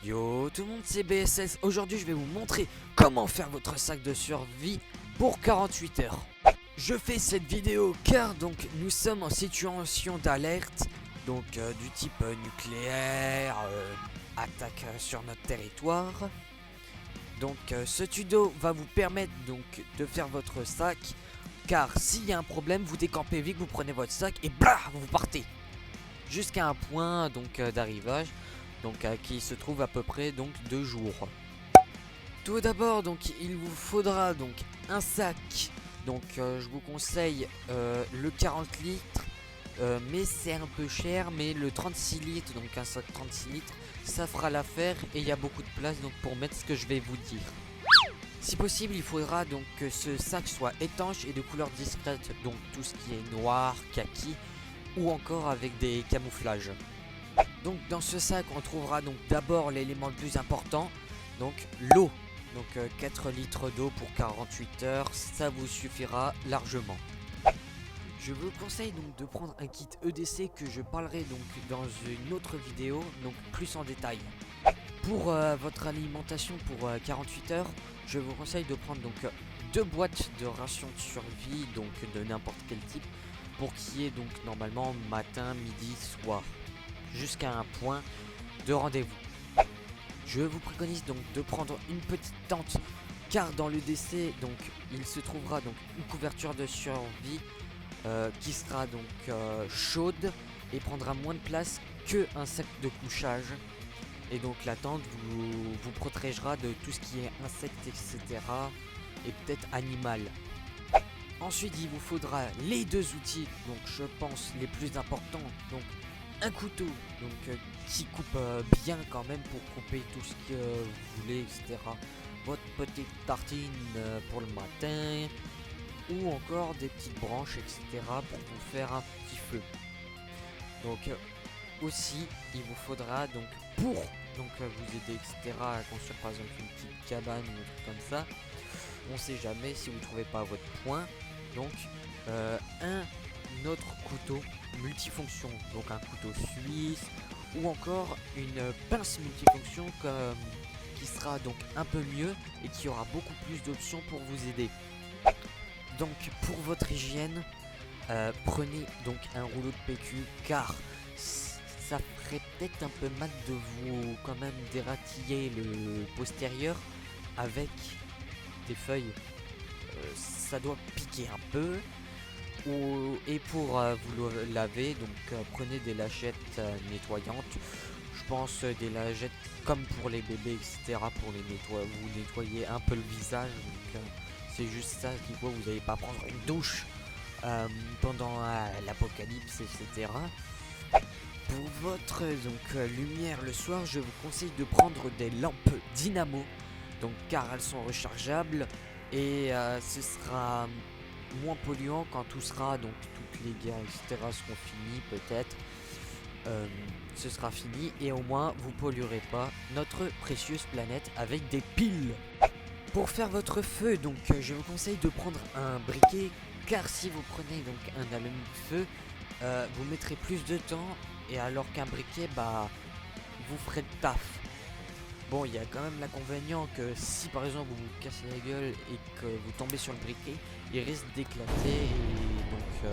Yo tout le monde, c'est BSS. Aujourd'hui je vais vous montrer comment faire votre sac de survie pour 48 heures. Je fais cette vidéo car donc nous sommes en situation d'alerte, donc du type nucléaire, attaque sur notre territoire. Donc ce tuto va vous permettre donc de faire votre sac, car s'il y a un problème vous décampez vite, vous prenez votre sac et blah vous partez jusqu'à un point donc d'arrivage, donc qui se trouve à peu près donc 2 jours. Tout d'abord donc il vous faudra donc un sac, donc je vous conseille le 40 litres, mais c'est un peu cher, mais le 36 litres, donc un sac 36 litres ça fera l'affaire et il y a beaucoup de place donc pour mettre ce que je vais vous dire. Si possible il faudra donc que ce sac soit étanche et de couleur discrète, donc tout ce qui est noir, kaki ou encore avec des camouflages. Donc dans ce sac on trouvera donc d'abord l'élément le plus important, donc l'eau. Donc 4 litres d'eau pour 48 heures, ça vous suffira largement. Je vous conseille donc de prendre un kit EDC que je parlerai donc dans une autre vidéo, donc plus en détail. Pour votre alimentation pour 48 heures, je vous conseille de prendre donc 2 boîtes de rations de survie, donc de n'importe quel type, pour qu'il y ait donc normalement matin, midi, soir, jusqu'à un point de rendez-vous. Je vous préconise donc de prendre une petite tente, car dans le décès donc il se trouvera donc une couverture de survie qui sera donc chaude et prendra moins de place qu'un sac de couchage. Et donc la tente vous protégera de tout ce qui est insectes, etc. et peut-être animal. Ensuite il vous faudra les 2 outils, donc je pense les plus importants, donc un couteau donc qui coupe bien quand même pour couper tout ce que vous voulez, etc. Votre petite tartine pour le matin, ou encore des petites branches, etc. pour vous faire un petit feu. Donc aussi il vous faudra donc pour vous aider, etc. à construire par exemple une petite cabane ou un truc comme ça, on sait jamais si vous trouvez pas votre point, donc un autre couteau multifonction, donc un couteau suisse ou encore une pince multifonction qui sera donc un peu mieux et qui aura beaucoup plus d'options pour vous aider. Donc pour votre hygiène, prenez donc un rouleau de PQ, car ça ferait peut-être un peu mal de vous quand même dératiller le postérieur avec des feuilles, ça doit piquer un peu. Et pour vous le laver, donc prenez des lâchettes nettoyantes, je pense des lâchettes comme pour les bébés, etc. pour les vous nettoyer un peu le visage, donc c'est juste ça qu'il faut, vous n'allez pas prendre une douche pendant l'apocalypse, etc. Pour votre lumière le soir, je vous conseille de prendre des lampes dynamo, donc car elles sont rechargeables et ce sera moins polluant quand tout sera, donc toutes les guerres, etc. seront finies peut-être. Ce sera fini et au moins vous polluerez pas notre précieuse planète avec des piles. Pour faire votre feu, donc je vous conseille de prendre un briquet, car si vous prenez donc un allume-feu, vous mettrez plus de temps, et alors qu'un briquet, bah vous ferez de taf. Bon, il y a quand même l'inconvénient que si par exemple vous vous cassez la gueule et que vous tombez sur le briquet, il risque d'éclater, et donc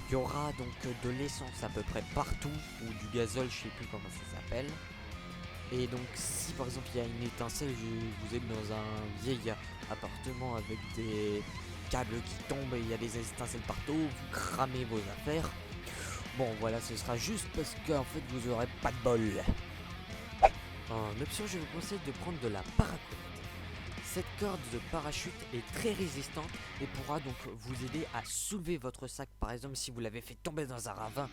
il y aura donc de l'essence à peu près partout, ou du gazole, je sais plus comment ça s'appelle. Et donc si par exemple il y a une étincelle, vous êtes dans un vieil appartement avec des câbles qui tombent et il y a des étincelles partout, vous cramez vos affaires. Bon voilà, ce sera juste parce qu'en fait vous aurez pas de bol. En option, je vous conseille de prendre de la paracorde. Cette corde de parachute est très résistante et pourra donc vous aider à soulever votre sac. Par exemple, si vous l'avez fait tomber dans un ravin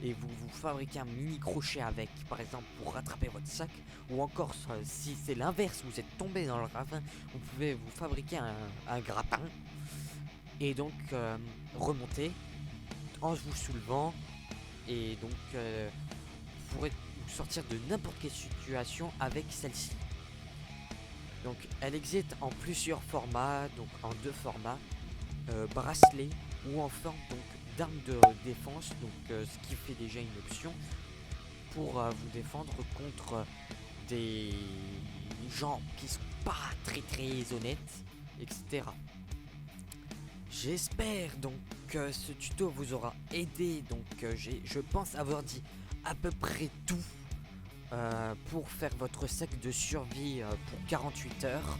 et vous fabriquez un mini crochet avec, par exemple, pour rattraper votre sac, ou encore si c'est l'inverse, vous êtes tombé dans le ravin, vous pouvez vous fabriquer un grappin et donc remonter en vous soulevant, et donc vous pourrez sortir de n'importe quelle situation avec celle-ci. Donc elle existe en plusieurs formats, donc en 2 formats, bracelet ou en forme donc d'arme de défense, donc ce qui fait déjà une option pour vous défendre contre des gens qui sont pas très honnêtes, etc. J'espère donc que ce tuto vous aura aidé. Donc je pense avoir dit à peu près tout pour faire votre sac de survie pour 48 heures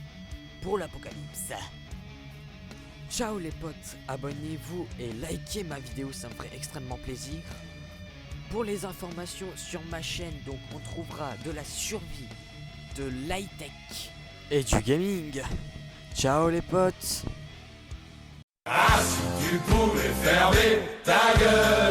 pour l'apocalypse. Ciao les potes, abonnez-vous et likez ma vidéo, ça me ferait extrêmement plaisir. Pour les informations sur ma chaîne, donc on trouvera de la survie, de l'high-tech et du gaming. Ciao les potes. Ah, si tu pouvais fermer ta gueule.